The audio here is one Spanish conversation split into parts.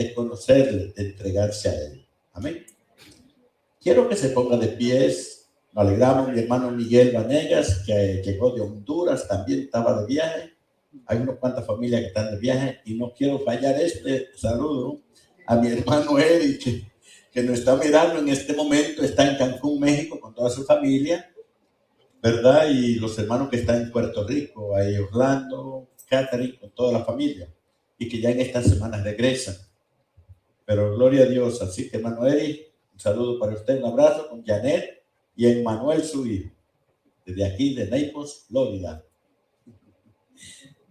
de conocerle, de entregarse a Él. Amén. Quiero que se ponga de pies. Nos alegramos, mi hermano Miguel Vanegas, que llegó de Honduras, también estaba de viaje. Hay unas cuantas familias que están de viaje y no quiero fallar este saludo a mi hermano Eric, que nos está mirando en este momento, está en Cancún, México, con toda su familia, ¿verdad? Y los hermanos que están en Puerto Rico, ahí Orlando, Catherine, con toda la familia, y que ya en estas semanas regresan. Pero gloria a Dios. Así que, hermano Eric, un saludo para usted, un abrazo con Janet y Emmanuel, su hijo, desde aquí, de Naples, Florida.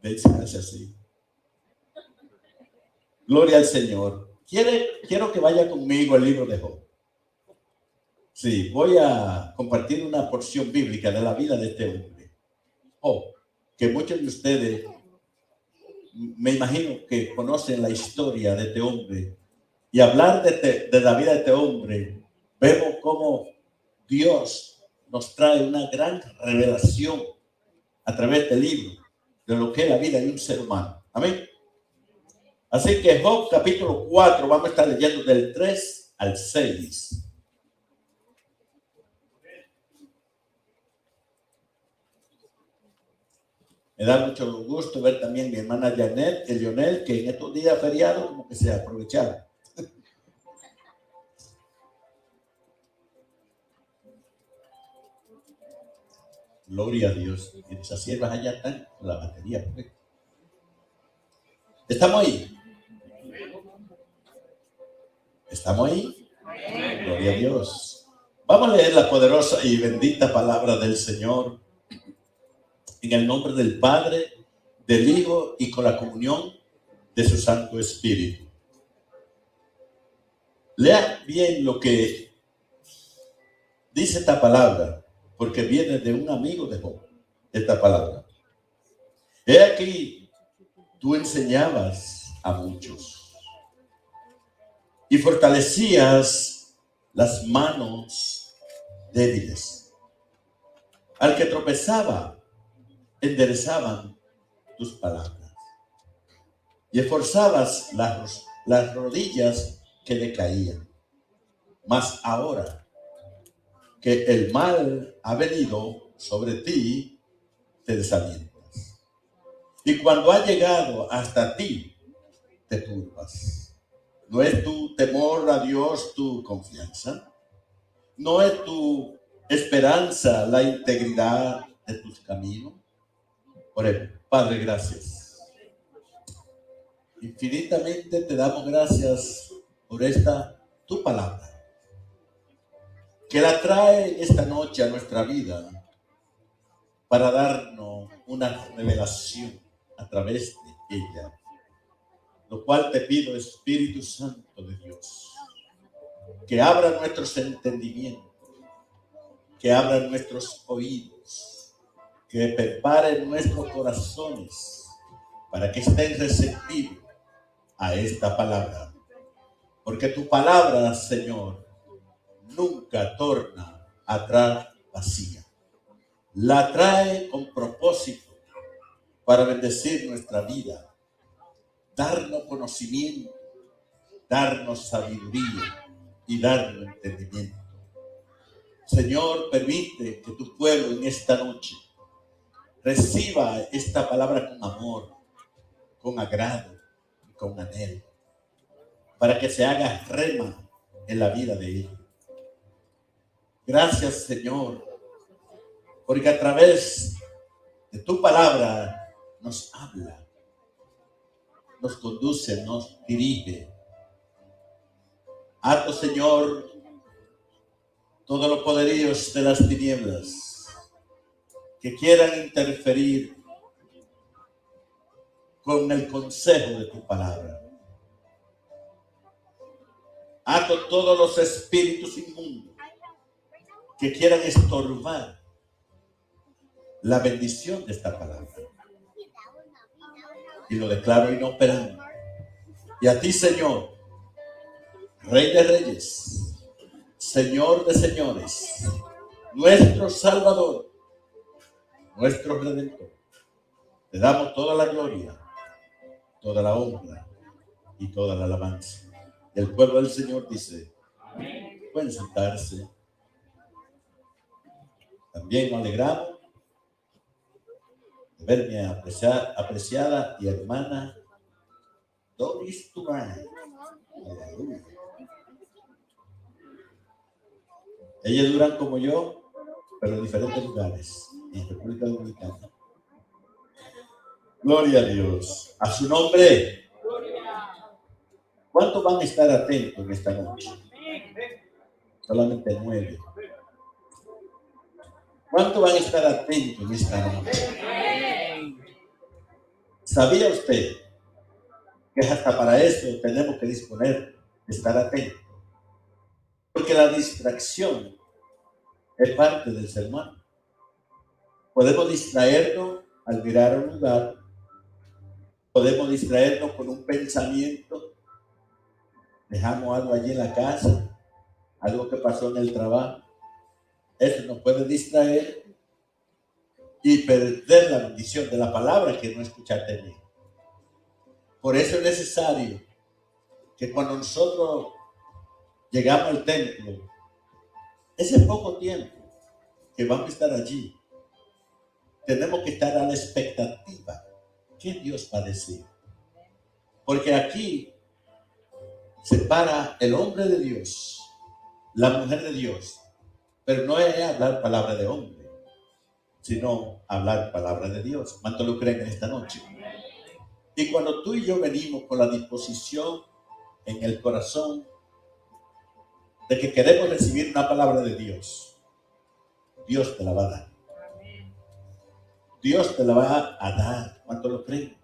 Déjense así. Gloria al Señor. Quiero que vaya conmigo al libro de Job. Sí, voy a compartir una porción bíblica de la vida de este hombre. Job, que muchos de ustedes, me imagino que conocen la historia de este hombre. Y hablar de la vida de este hombre, vemos cómo Dios nos trae una gran revelación a través del libro de lo que es la vida de un ser humano. Amén. Así que Job capítulo 4, vamos a estar leyendo del 3 al 6. Me da mucho gusto ver también a mi hermana Janet y Lionel, que en estos días feriados como que se aprovecharon. Gloria a Dios. Y esas siervas allá están con la batería. ¿Estamos ahí? ¿Estamos ahí? Gloria a Dios. Vamos a leer la poderosa y bendita palabra del Señor en el nombre del Padre, del Hijo y con la comunión de su Santo Espíritu. Lea bien lo que dice esta palabra, porque viene de un amigo de Job, esta palabra. He aquí, tú enseñabas a muchos y fortalecías las manos débiles. Al que tropezaba, enderezaban tus palabras y esforzabas las rodillas que le caían. Mas ahora que el mal ha venido sobre ti, te desalientas. Y cuando ha llegado hasta ti, te turbas. ¿No es tu temor a Dios tu confianza? ¿No es tu esperanza la integridad de tus caminos? Oremos. Padre, gracias. Infinitamente te damos gracias por esta tu palabra, que la trae esta noche a nuestra vida para darnos una revelación a través de ella, lo cual te pido, Espíritu Santo de Dios, que abra nuestros entendimientos, que abra nuestros oídos, que prepare nuestros corazones para que estén receptivos a esta palabra, porque tu palabra, Señor, nunca torna atrás vacía. La trae con propósito para bendecir nuestra vida, darnos conocimiento, darnos sabiduría y darnos entendimiento. Señor, permite que tu pueblo en esta noche reciba esta palabra con amor, con agrado y con anhelo, para que se haga rema en la vida de ellos. Gracias, Señor, porque a través de tu palabra nos habla, nos conduce, nos dirige. Harto, Señor, todos los poderíos de las tinieblas que quieran interferir con el consejo de tu palabra. Ato todos los espíritus inmundos que quieran estorbar la bendición de esta palabra. Y lo declaro inoperante. Y a ti, Señor, Rey de Reyes, Señor de Señores, nuestro Salvador, nuestro Redentor, te damos toda la gloria, toda la honra y toda la alabanza. Y el pueblo del Señor dice, pueden sentarse. También nos alegramos de ver mi apreciada y hermana Doris Turán. Aleluya. Ellas duran como yo, pero en diferentes lugares, en República Dominicana. Gloria a Dios. A su nombre. ¿Cuántos van a estar atentos en esta noche? Solamente 9. ¿Cuántos van a estar atentos en esta noche? ¿Sabía usted que hasta para eso tenemos que disponer de estar atentos? Porque la distracción es parte del ser humano. Podemos distraernos al mirar a un lugar, podemos distraernos con un pensamiento, dejamos algo allí en la casa, algo que pasó en el trabajo. Eso nos puede distraer y perder la bendición de la palabra que no escuchaste bien. Por eso es necesario que cuando nosotros llegamos al templo, ese poco tiempo que vamos a estar allí, tenemos que estar a la expectativa. ¿Qué Dios va a decir? Porque aquí se para el hombre de Dios, la mujer de Dios, pero no es hablar palabra de hombre, sino hablar palabra de Dios. ¿Cuánto lo creen en esta noche? Y cuando tú y yo venimos con la disposición en el corazón de que queremos recibir una palabra de Dios, Dios te la va a dar. Dios te la va a dar. ¿Cuánto lo creen?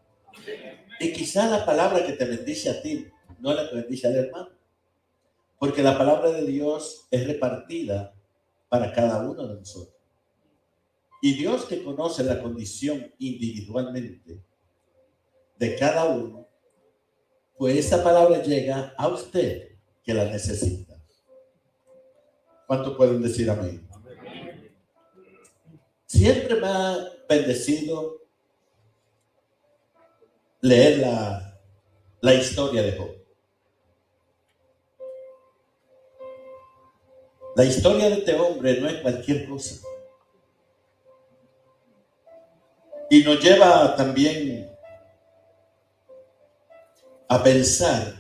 Y quizá la palabra que te bendice a ti no es la que bendice al hermano. Porque la palabra de Dios es repartida para cada uno de nosotros. Y Dios, que conoce la condición individualmente de cada uno, pues esa palabra llega a usted que la necesita. ¿Cuántos pueden decir amén? Siempre me ha bendecido leer la historia de Job. La historia de este hombre no es cualquier cosa. Y nos lleva también a pensar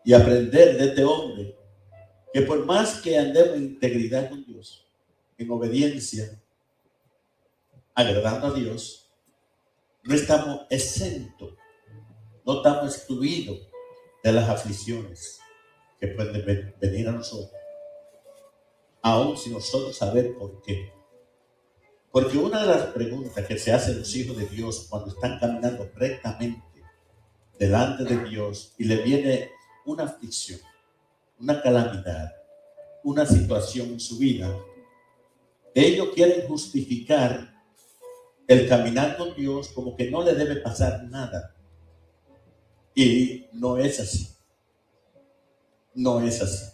y aprender de este hombre que por más que andemos en integridad con Dios, en obediencia, agradando a Dios, no estamos exentos, no estamos excluidos de las aflicciones que pueden venir a nosotros, aun si nosotros sabemos por qué. Porque una de las preguntas que se hacen los hijos de Dios cuando están caminando rectamente delante de Dios y le viene una aflicción, una calamidad, una situación en su vida, ellos quieren justificar el caminar con Dios como que no le debe pasar nada. Y no es así. No es así.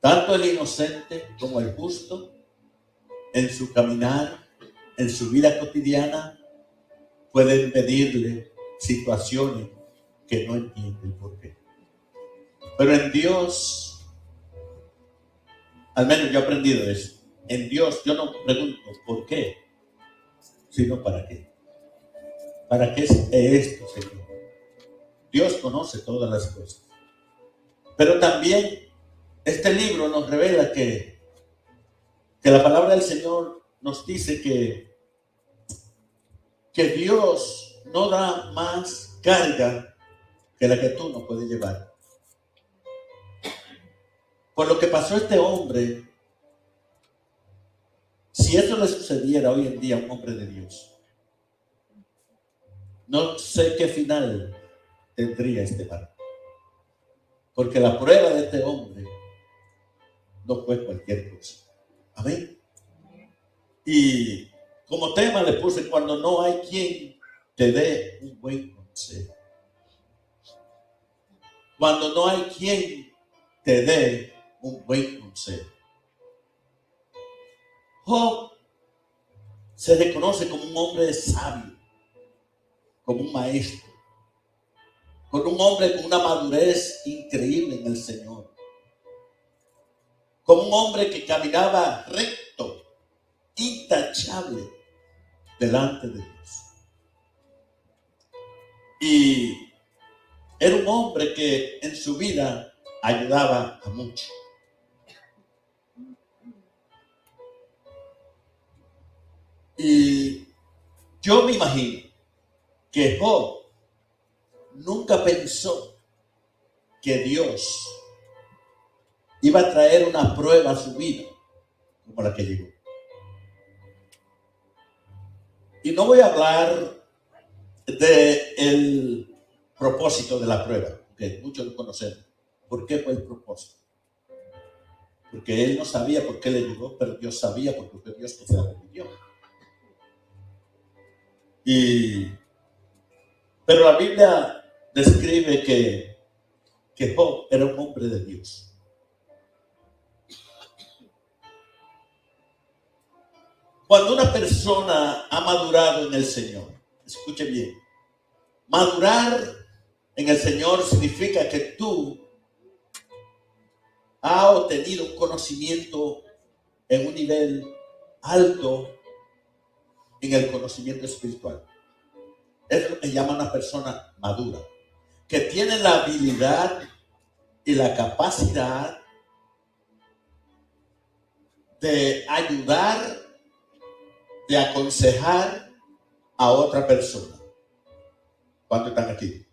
Tanto el inocente como el justo, en su caminar, en su vida cotidiana, pueden pedirle situaciones que no entienden por qué. Pero en Dios, al menos yo he aprendido eso. En Dios yo no pregunto por qué, sino para qué. ¿Para qué es esto, Señor? Dios conoce todas las cosas. Pero también este libro nos revela que la palabra del Señor nos dice que Dios no da más carga que la que tú no puedes llevar. Por lo que pasó a este hombre, si eso le sucediera hoy en día a un hombre de Dios, no sé qué final tendría este barco. Porque la prueba de este hombre no fue cualquier cosa. Amén. Y como tema le puse cuando no hay quien te dé un buen consejo. Cuando no hay quien te dé un buen consejo. Job se reconoce como un hombre sabio, como un maestro. un hombre con una madurez increíble en el Señor, como un hombre que caminaba recto, intachable delante de Dios. Y era un hombre que en su vida ayudaba a muchos. Y yo me imagino que Job nunca pensó que Dios iba a traer una prueba a su vida como la que llegó. Y no voy a hablar del propósito de la prueba, que muchos lo conocemos. ¿Por qué fue el propósito? Porque él no sabía por qué le llegó, pero Dios sabía porque Dios se la permitió. Pero la Biblia describe que Job era un hombre de Dios. Cuando una persona ha madurado en el Señor, escuche bien, madurar en el Señor significa que tú has obtenido un conocimiento en un nivel alto en el conocimiento espiritual. Es lo que llama una persona madura, que tiene la habilidad y la capacidad de ayudar, de aconsejar a otra persona. ¿Cuántos están aquí?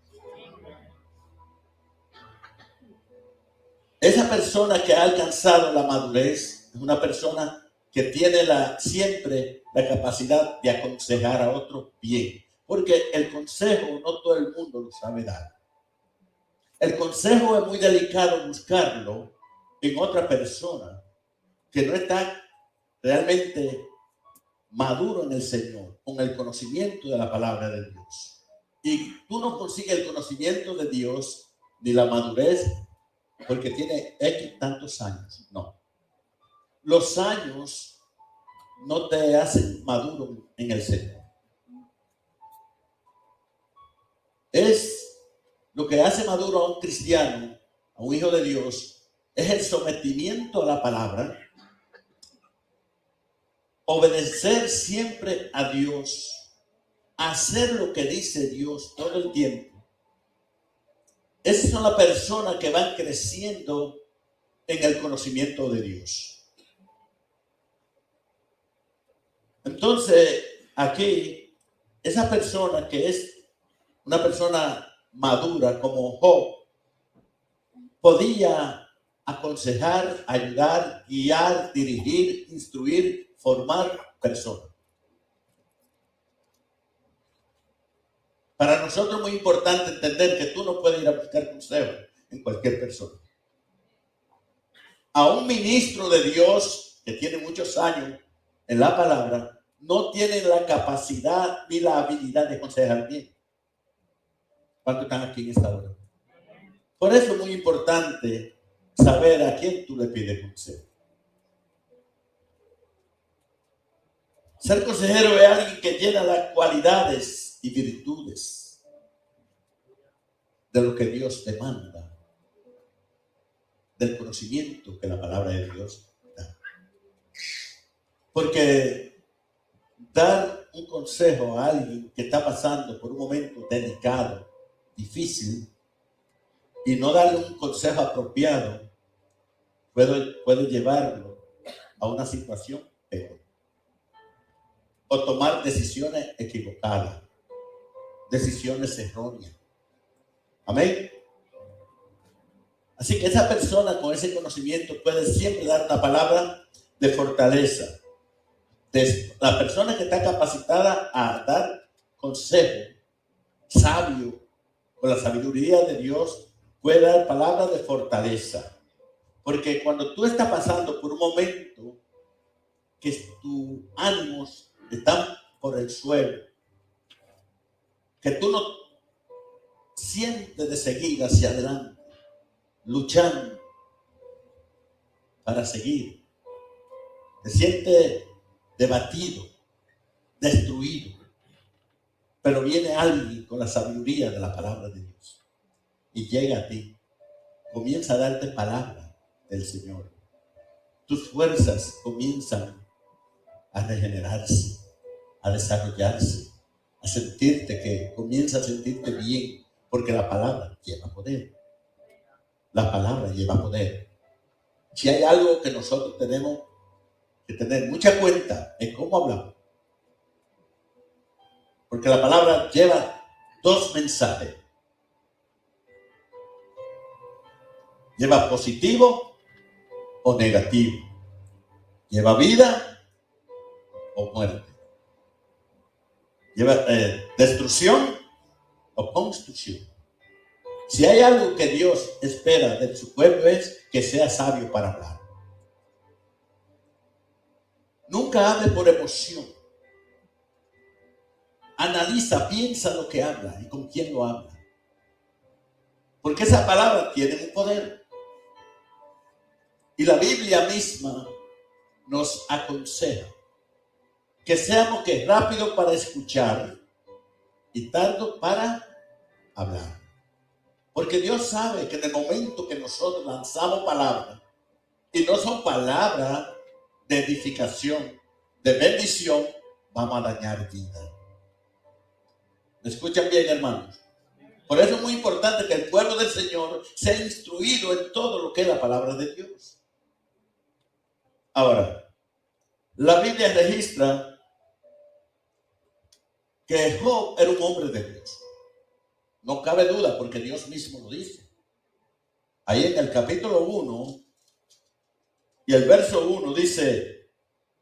Esa persona que ha alcanzado la madurez es una persona que tiene siempre la capacidad de aconsejar a otro bien. Porque el consejo no todo el mundo lo sabe dar. El consejo es muy delicado buscarlo en otra persona que no está realmente maduro en el Señor, con el conocimiento de la palabra de Dios. Y tú no consigues el conocimiento de Dios ni la madurez porque tiene X tantos años. No. Los años no te hacen maduro en el Señor. Es lo que hace maduro a un cristiano, a un hijo de Dios, es el sometimiento a la palabra, obedecer siempre a Dios, hacer lo que dice Dios todo el tiempo. Esas son las personas que van creciendo en el conocimiento de Dios. Entonces, aquí, esa persona que es una persona madura como Job, podía aconsejar, ayudar, guiar, dirigir, instruir, formar personas. Para nosotros es muy importante entender que tú no puedes ir a buscar consejo en cualquier persona. A un ministro de Dios que tiene muchos años en la palabra, no tiene la capacidad ni la habilidad de aconsejar bien. ¿Cuántos están aquí en esta hora? Por eso es muy importante saber a quién tú le pides consejo. Ser consejero es alguien que llena las cualidades y virtudes de lo que Dios demanda, del conocimiento que la palabra de Dios da. Porque dar un consejo a alguien que está pasando por un momento delicado, difícil, y no darle un consejo apropiado, puede llevarlo a una situación peor. O tomar decisiones equivocadas, decisiones erróneas. Amén. Así que esa persona con ese conocimiento puede siempre dar una palabra de fortaleza. La persona que está capacitada a dar consejo sabio, con la sabiduría de Dios, puede dar palabras de fortaleza. Porque cuando tú estás pasando por un momento que tus ánimos están por el suelo, que tú no sientes de seguir hacia adelante, luchando para seguir, te sientes debatido, destruido, pero viene alguien con la sabiduría de la palabra de Dios y llega a ti, comienza a darte palabra del Señor. Tus fuerzas comienzan a regenerarse, a desarrollarse, a sentirte que comienza a sentirte bien, porque la palabra lleva poder. La palabra lleva poder. Si hay algo que nosotros tenemos que tener mucha cuenta en cómo hablamos, porque la palabra lleva dos mensajes. Lleva positivo o negativo. Lleva vida o muerte. Lleva destrucción o construcción. Si hay algo que Dios espera de su pueblo es que sea sabio para hablar. Nunca hable por emoción. Analiza, piensa lo que habla y con quién lo habla. Porque esa palabra tiene un poder. Y la Biblia misma nos aconseja que seamos que rápido para escuchar y tardo para hablar. Porque Dios sabe que en el momento que nosotros lanzamos palabras, y no son palabras de edificación, de bendición, vamos a dañar vida. ¿Me escuchan bien, hermanos? Por eso es muy importante que el pueblo del Señor sea instruido en todo lo que es la palabra de Dios. Ahora, la Biblia registra que Job era un hombre de Dios. No cabe duda porque Dios mismo lo dice. Ahí en el capítulo 1 y el verso 1 dice: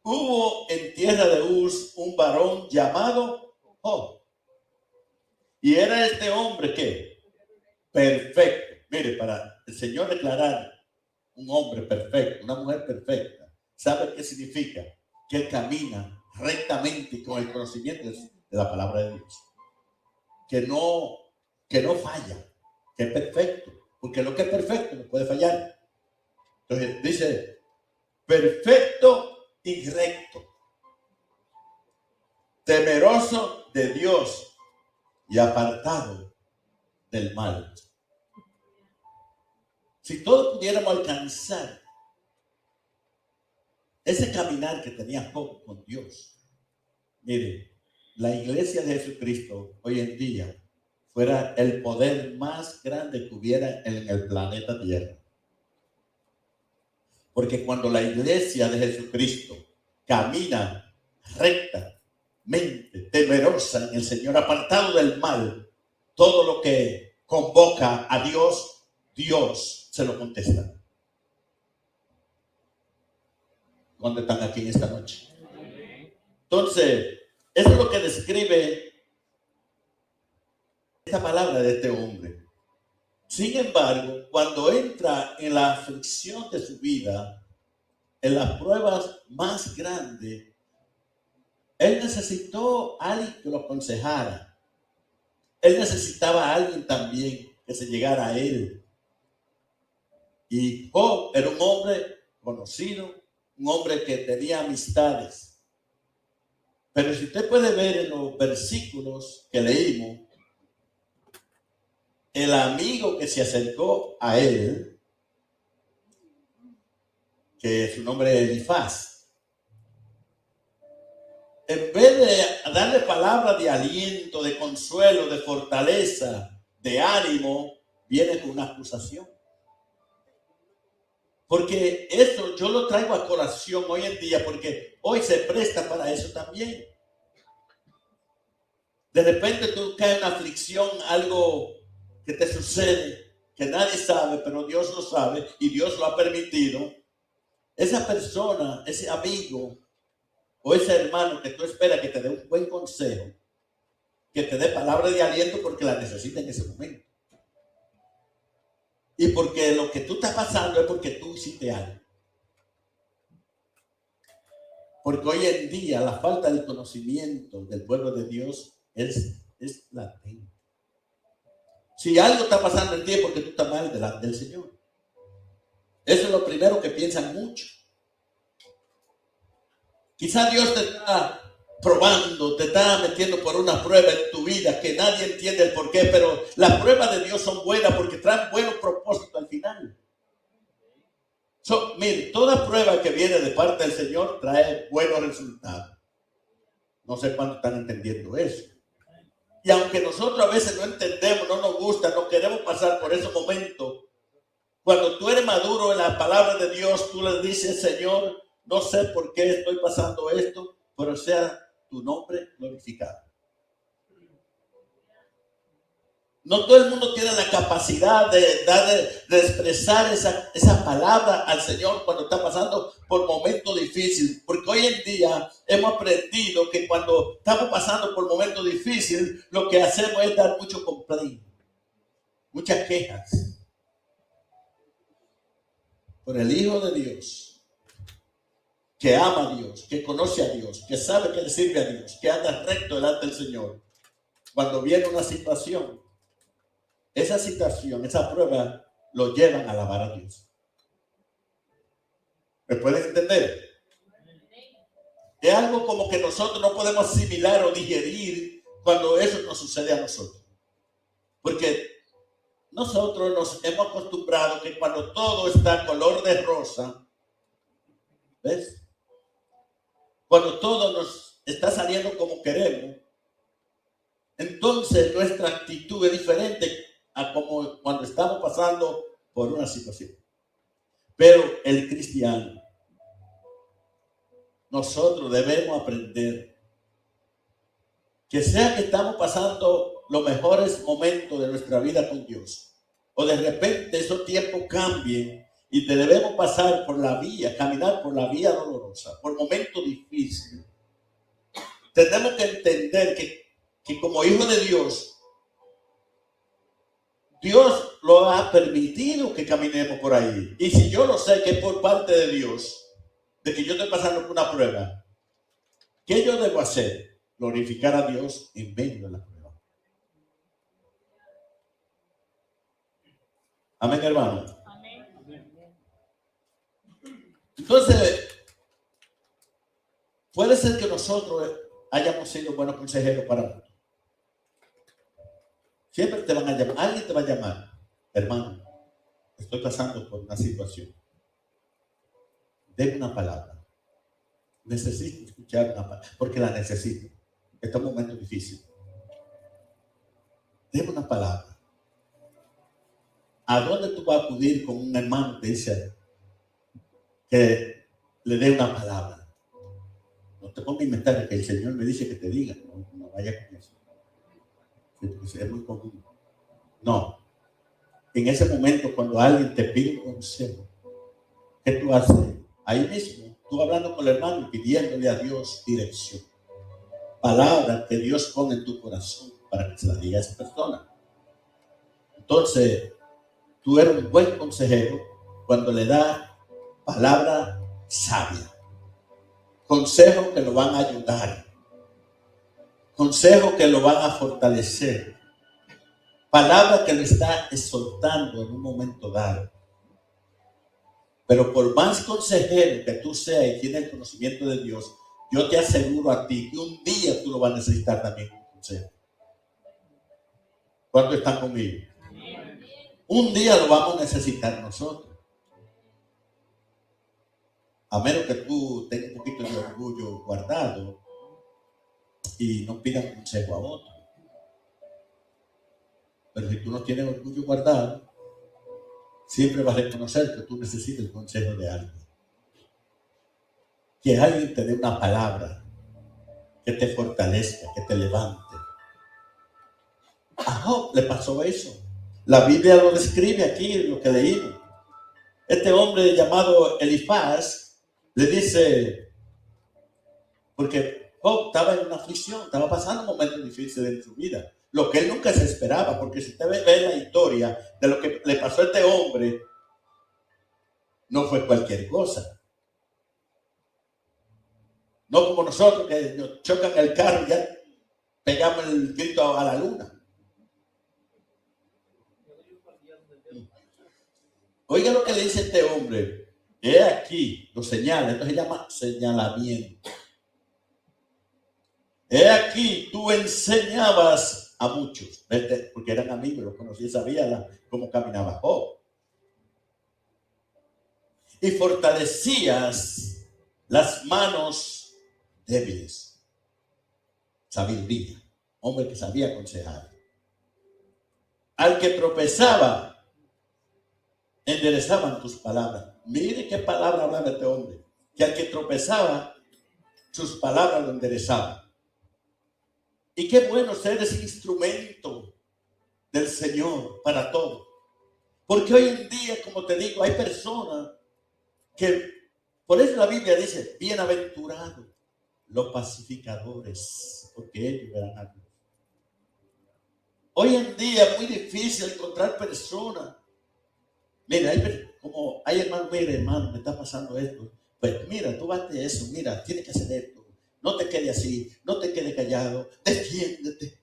hubo en tierra de Uz un varón llamado Job. Y era este hombre que perfecto. Mire, para el Señor declarar un hombre perfecto, una mujer perfecta, ¿sabe qué significa? Que él camina rectamente y con el conocimiento de la palabra de Dios. Que no falla, que es perfecto. Porque lo que es perfecto no puede fallar. Entonces dice, perfecto y recto, temeroso de Dios y apartado del mal. Si todos pudiéramos alcanzar ese caminar que tenía Job con Dios, mire, la iglesia de Jesucristo hoy en día fuera el poder más grande que hubiera en el planeta Tierra. Porque cuando la iglesia de Jesucristo camina rectamente, temerosa en el Señor, apartado del mal, todo lo que convoca a Dios, Dios se lo contesta. ¿Dónde están aquí en esta noche? Entonces, eso es lo que describe esta palabra de este hombre. Sin embargo, cuando entra en la aflicción de su vida, en las pruebas más grandes, él necesitó a alguien que lo aconsejara. Él necesitaba a alguien también que se llegara a él. Y Job era un hombre conocido, un hombre que tenía amistades. Pero si usted puede ver en los versículos que leímos, el amigo que se acercó a él, que su nombre es Elifaz, en vez de darle palabras de aliento, de consuelo, de fortaleza, de ánimo, viene con una acusación. Porque eso yo lo traigo a colación hoy en día, porque hoy se presta para eso también. De repente tú caes en una aflicción, algo que te sucede, que nadie sabe, pero Dios lo sabe y Dios lo ha permitido. Esa persona, ese amigo o ese hermano que tú esperas que te dé un buen consejo, que te dé palabras de aliento porque la necesita en ese momento. Y porque lo que tú estás pasando es porque tú hiciste algo. Porque hoy en día la falta de conocimiento del pueblo de Dios es latente. Si algo está pasando en ti es porque tú estás mal delante del Señor. Eso es lo primero que piensan muchos. Quizá Dios te está probando, te está metiendo por una prueba en tu vida que nadie entiende el por qué, pero las pruebas de Dios son buenas porque traen buenos propósitos al final. Mire, toda prueba que viene de parte del Señor trae buenos resultados. No sé cuánto están entendiendo eso. Y aunque nosotros a veces no entendemos, no nos gusta, no queremos pasar por esos momentos, cuando tú eres maduro en la palabra de Dios, tú le dices, Señor, no sé por qué estoy pasando esto, pero sea tu nombre glorificado. No todo el mundo tiene la capacidad de expresar esa palabra al Señor cuando está pasando por momentos difíciles. Porque hoy en día hemos aprendido que cuando estamos pasando por momentos difíciles, lo que hacemos es dar mucho complaint, muchas quejas. Por el Hijo de Dios, que ama a Dios, que conoce a Dios, que sabe que le sirve a Dios, que anda recto delante del Señor, cuando viene una situación, esa prueba, lo llevan a alabar a Dios. ¿Me pueden entender? Es algo como que nosotros no podemos asimilar o digerir cuando eso nos sucede a nosotros. Porque nosotros nos hemos acostumbrado que cuando todo está color de rosa, ¿ves? Cuando todo nos está saliendo como queremos, entonces nuestra actitud es diferente a como cuando estamos pasando por una situación. Pero el cristiano, nosotros debemos aprender que sea que estamos pasando los mejores momentos de nuestra vida con Dios, o de repente esos tiempos cambien y te debemos pasar por la vía, caminar por la vía dolorosa, por momentos difíciles. Tenemos que entender que como hijo de Dios, Dios lo ha permitido que caminemos por ahí. Y si yo lo sé que es por parte de Dios, de que yo estoy pasando por una prueba, ¿qué yo debo hacer? Glorificar a Dios en medio de la prueba. Amén, hermano. Amén. Entonces, puede ser que nosotros hayamos sido buenos consejeros para otros. Siempre te van a llamar, alguien te va a llamar, hermano, estoy pasando por una situación. Deme una palabra. Necesito escuchar una palabra, porque la necesito. Este es un momento difícil. Deme una palabra. ¿A dónde tú vas a acudir con un hermano que dice que le dé una palabra? No te pongas a inventar que el Señor me dice que te diga. No vaya con eso. Es muy común. No. En ese momento, cuando alguien te pide un consejo, ¿qué tú haces? Ahí mismo, tú hablando con el hermano y pidiéndole a Dios dirección. Palabras que Dios pone en tu corazón para que se las diga a esa persona. Entonces, tú eres un buen consejero cuando le das palabra sabia. Consejos que lo van a ayudar. Consejos que lo van a fortalecer. Palabra que lo está exhortando en un momento dado. Pero por más consejero que tú seas y tienes el conocimiento de Dios, yo te aseguro a ti que un día tú lo vas a necesitar también un consejo. ¿Cuántos están conmigo? Un día lo vamos a necesitar nosotros. A menos que tú tengas un poquito de orgullo guardado y no pidas consejo a otro. Pero si tú no tienes orgullo guardado, siempre vas a reconocer que tú necesitas el consejo de alguien. Que alguien te dé una palabra que te fortalezca, que te levante. A Job le pasó eso. La Biblia lo describe aquí, lo que leímos. Este hombre llamado Elifaz le dice, porque Job estaba en una aflicción, estaba pasando momentos difíciles en su vida, lo que él nunca se esperaba, porque si usted ve la historia de lo que le pasó a este hombre, no fue cualquier cosa. No como nosotros que nos chocan el carro y ya pegamos el grito a la luna. Oiga lo que le dice este hombre. He aquí, lo señala, entonces se llama señalamiento. He aquí, tú enseñabas a muchos, porque eran amigos, los conocía, sabía cómo caminaba Job. Y fortalecías las manos débiles. Sabiduría, hombre que sabía aconsejar. Al que tropezaba, enderezaban tus palabras. Mire qué palabra hablaba este hombre. Que al que tropezaba, sus palabras lo enderezaban. Y qué bueno ser ese instrumento del Señor para todo. Porque hoy en día, como te digo, hay personas que, por eso la Biblia dice, bienaventurados los pacificadores, porque ellos verán a Dios. Hoy en día es muy difícil encontrar personas. Mira, hay hermano, mira hermano, me está pasando esto. Pues mira, tú bate eso, mira, tienes que hacer esto. No te quedes así, no te quedes callado, defiéndete.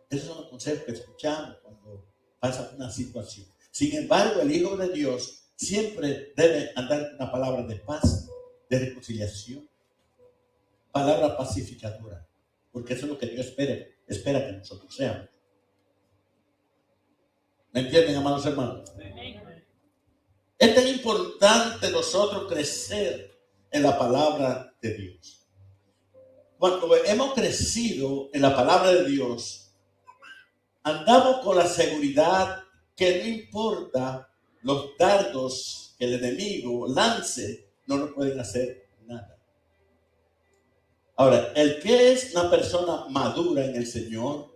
Esos son los consejos que escuchamos cuando pasa una situación. Sin embargo, el Hijo de Dios siempre debe andar con una palabra de paz, de reconciliación, palabra pacificadora, porque eso es lo que Dios espera que nosotros seamos. ¿Me entienden, amados hermanos? Es tan importante nosotros crecer en la palabra de Dios. Cuando hemos crecido en la palabra de Dios, andamos con la seguridad que no importa los dardos que el enemigo lance, no nos pueden hacer nada. Ahora, el que es una persona madura en el Señor,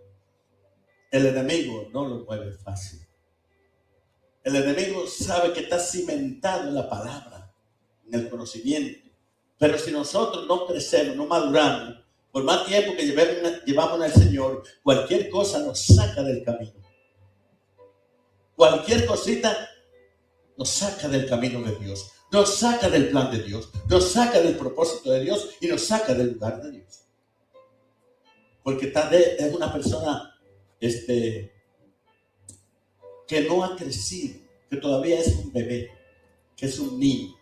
el enemigo no lo mueve fácil. El enemigo sabe que está cimentado en la palabra, en el conocimiento. Pero si nosotros no crecemos, no maduramos, por más tiempo que llevamos al Señor, cualquier cosa nos saca del camino. Cualquier cosita nos saca del camino de Dios, nos saca del plan de Dios, nos saca del propósito de Dios y nos saca del lugar de Dios. Porque es una persona que no ha crecido, que todavía es un bebé, que es un niño.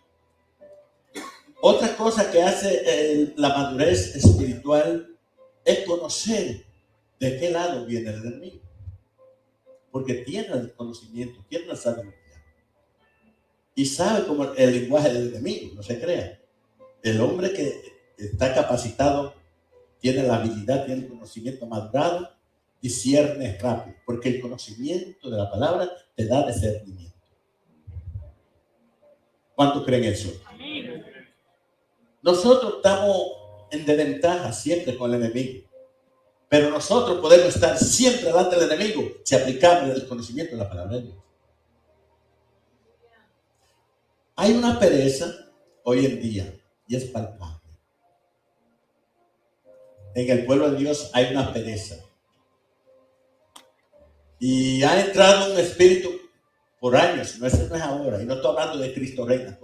Otra cosa que hace la madurez espiritual es conocer de qué lado viene el enemigo. Porque tiene el conocimiento, tiene la sabiduría. Y sabe cómo el lenguaje del enemigo, no se crea. El hombre que está capacitado tiene la habilidad, tiene el conocimiento madurado, discierne rápido. Porque el conocimiento de la palabra te da discernimiento. ¿Cuántos creen eso? Nosotros estamos en desventaja siempre con el enemigo. Pero nosotros podemos estar siempre delante del enemigo si aplicamos el conocimiento de la palabra de Dios. Hay una pereza hoy en día y es palpable. En el pueblo de Dios hay una pereza. Y ha entrado un espíritu por años, no es ahora, y no estoy hablando de Cristo Reina,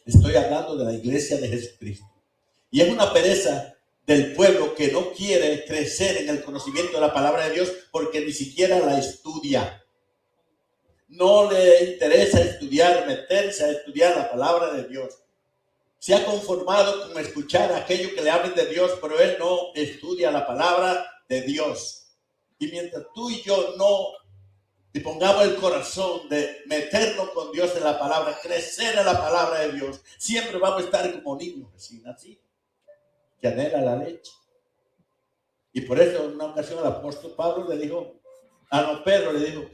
estoy hablando de la iglesia de Jesucristo. Y es una pereza del pueblo que no quiere crecer en el conocimiento de la palabra de Dios porque ni siquiera la estudia. No le interesa estudiar, meterse a estudiar la palabra de Dios. Se ha conformado con escuchar a aquellos que le hablen de Dios, pero él no estudia la palabra de Dios. Y mientras tú y yo no pongamos el corazón de meternos con Dios en la palabra, crecer en la palabra de Dios, siempre vamos a estar como niños recién nacidos, que anhela la leche. Y por eso en una ocasión el apóstol Pablo le dijo, Pedro le dijo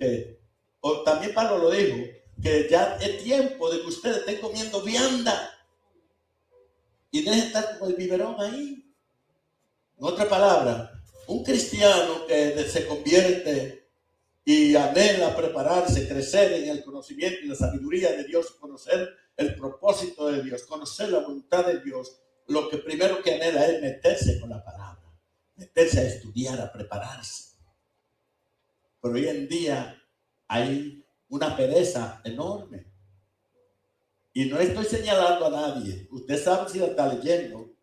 o también Pablo lo dijo, que ya es tiempo de que ustedes estén comiendo vianda y dejen estar como el biberón ahí. En otra palabra, un cristiano que se convierte y anhela prepararse, crecer en el conocimiento y la sabiduría de Dios, conocer el propósito de Dios, conocer la voluntad de Dios, lo que primero que anhela es meterse con la palabra, meterse a estudiar, a prepararse. Pero hoy en día hay una pereza enorme. Y no estoy señalando a nadie. Usted sabe si la está leyendo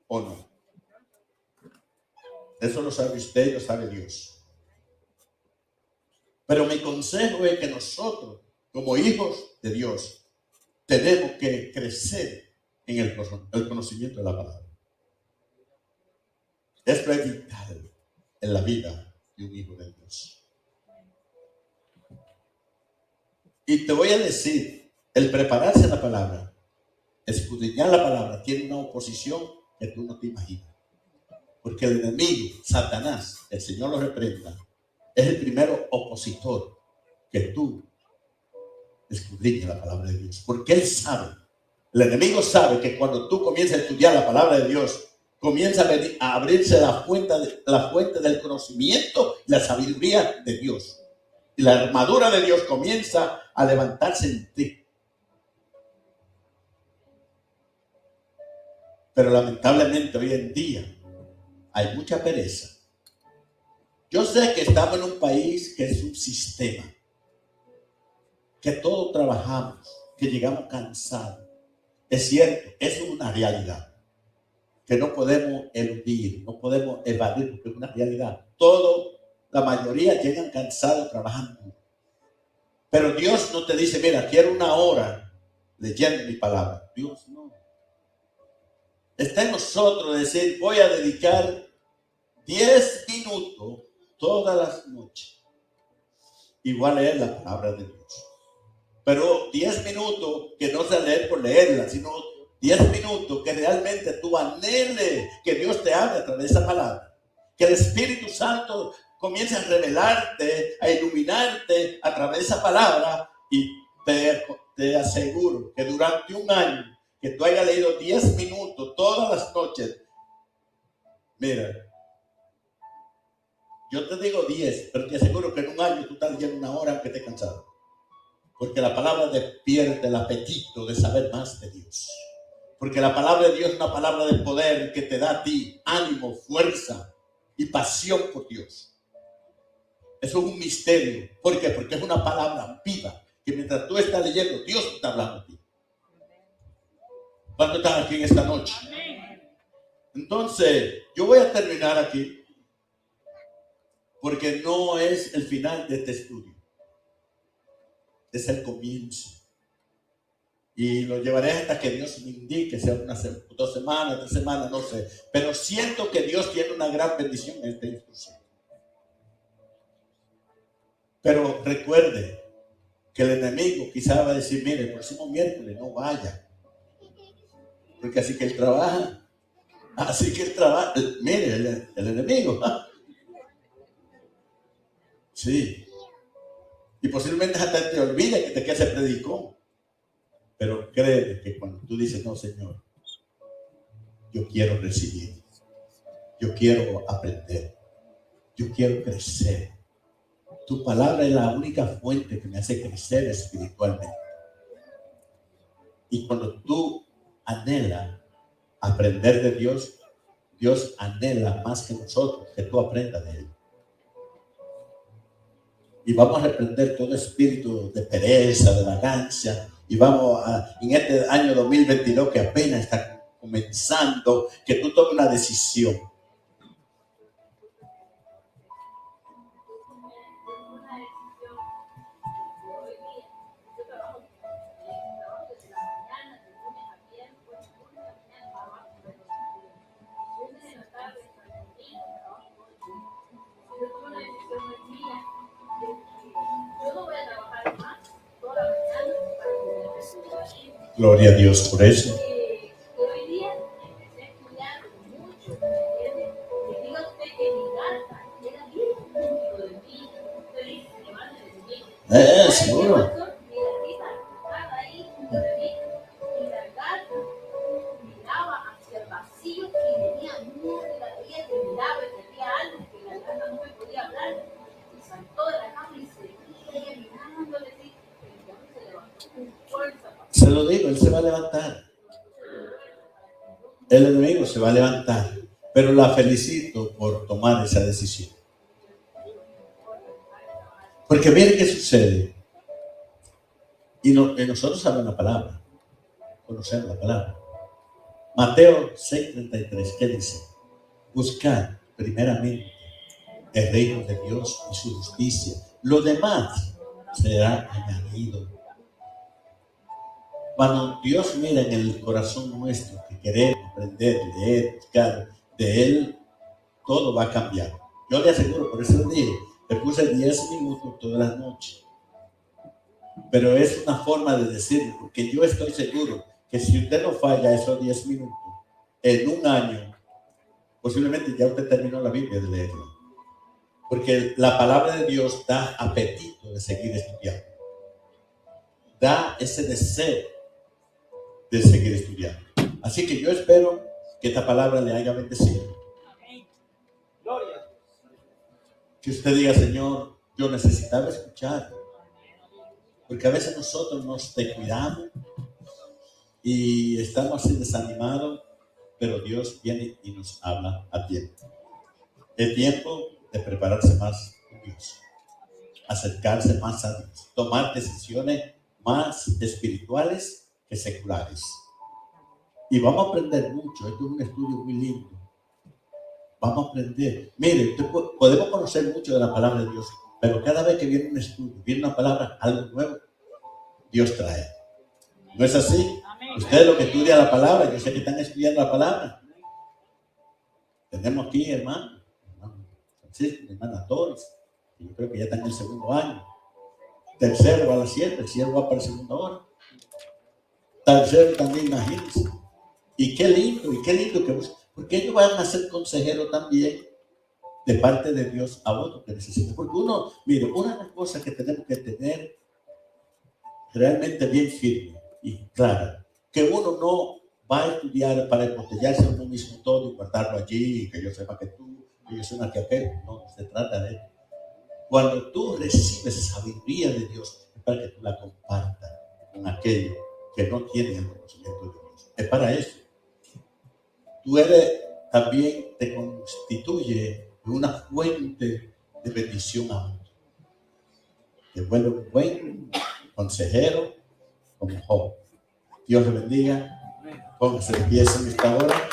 o no. Eso lo sabe usted y lo sabe Dios. Pero mi consejo es que nosotros, como hijos de Dios, tenemos que crecer en el conocimiento de la palabra. Esto es vital en la vida de un hijo de Dios. Y te voy a decir, el prepararse la palabra, escudriñar la palabra, tiene una oposición que tú no te imaginas. Porque el enemigo, Satanás, el Señor lo reprenda, es el primero opositor que tú escudriñes la palabra de Dios. Porque él sabe, el enemigo sabe que cuando tú comienzas a estudiar la palabra de Dios, comienza a abrirse la fuente del conocimiento y la sabiduría de Dios. Y la armadura de Dios comienza a levantarse en ti. Pero lamentablemente hoy en día hay mucha pereza. Yo sé que estamos en un país que es un sistema, que todos trabajamos, que llegamos cansados. Es cierto, eso es una realidad que no podemos eludir, no podemos evadir, porque es una realidad. La mayoría llegan cansados trabajando. Pero Dios no te dice, mira, quiero una hora leyendo mi palabra. Dios no. Está en nosotros decir, voy a dedicar 10 minutos todas las noches. Igual es la palabra de Dios. Pero 10 minutos que no sea leer por leerla, sino 10 minutos que realmente tú anheles que Dios te hable a través de esa palabra. Que el Espíritu Santo comience a revelarte, a iluminarte a través de esa palabra. Y te aseguro que durante un año que tú hayas leído 10 minutos todas las noches, mira, yo te digo 10, pero te aseguro que en un año tú estás leyendo una hora aunque estés cansado. Porque la palabra despierta el apetito de saber más de Dios. Porque la palabra de Dios es una palabra de poder que te da a ti ánimo, fuerza y pasión por Dios. Eso es un misterio. ¿Por qué? Porque es una palabra viva que mientras tú estás leyendo, Dios te está hablando a ti. ¿Cuántos están aquí en esta noche? Entonces, yo voy a terminar aquí porque no es el final de este estudio. Es el comienzo. Y lo llevaré hasta que Dios me indique, sea 2 semanas, 3 semanas, no sé. Pero siento que Dios tiene una gran bendición en esta instrucción. Pero recuerde que el enemigo quizá va a decir, mire, el próximo miércoles no vaya. Porque así que él trabaja. Mire, el enemigo. Sí. Y posiblemente hasta te olvide que se predicó. Pero créeme que cuando tú dices, no, Señor, yo quiero recibir, yo quiero aprender, yo quiero crecer. Tu palabra es la única fuente que me hace crecer espiritualmente. Y cuando tú anhelas aprender de Dios, Dios anhela más que nosotros que tú aprendas de Él. Y vamos a reprender todo espíritu de pereza, de vagancia. Y vamos en este año 2022 que apenas está comenzando, que tú tomes una decisión. Gloria a Dios por eso. Seguro. Se lo digo, él se va a levantar. El enemigo se va a levantar. Pero la felicito por tomar esa decisión. Porque miren qué sucede. Y nosotros sabemos la palabra. Conocemos la palabra. Mateo 6:33, ¿qué dice? Buscad primeramente el reino de Dios y su justicia. Lo demás será añadido. Cuando Dios mira en el corazón nuestro que queremos aprender, leer, buscar de Él, todo va a cambiar. Yo le aseguro, por eso le dije, le puse 10 minutos todas las noches. Pero es una forma de decirlo, porque yo estoy seguro que si usted no falla esos 10 minutos, en un año, posiblemente ya usted terminó la Biblia de leerla. Porque la palabra de Dios da apetito de seguir estudiando. Da ese deseo de seguir estudiando. Así que yo espero que esta palabra le haya bendecido. Que usted diga, Señor, yo necesitaba escuchar. Porque a veces nosotros nos descuidamos y estamos así desanimados, pero Dios viene y nos habla a tiempo. Es tiempo de prepararse más con Dios, acercarse más a Dios, tomar decisiones más espirituales que seculares. Y vamos a aprender mucho. Esto es un estudio muy lindo. Vamos a aprender. Mire, podemos conocer mucho de la palabra de Dios, pero cada vez que viene un estudio, viene una palabra, algo nuevo, Dios trae. ¿No es así? Ustedes lo que estudian la palabra, yo sé que están estudiando la palabra. Tenemos aquí, hermano Francisco, mi hermana Torres, que yo creo que ya está en el segundo año. Tercero va a las 7, el cielo va para la segunda hora. Tercero también, imagínense. Y qué lindo que porque ellos van a ser consejeros también de parte de Dios a otros que necesitan. Porque uno, mire, una de las cosas que tenemos que tener realmente bien firme y clara, que uno no va a estudiar para embotellarse a uno mismo todo y guardarlo allí, que yo sepa que yo soy una que aquel. No, se trata de eso. Cuando tú recibes sabiduría de Dios, es para que tú la compartas con aquellos que no tienen el conocimiento de Dios. Es para eso. Tú también te constituye una fuente de bendición a otros. Te vuelve un buen consejero como Job. Dios le bendiga. Póngase de pie en esta hora.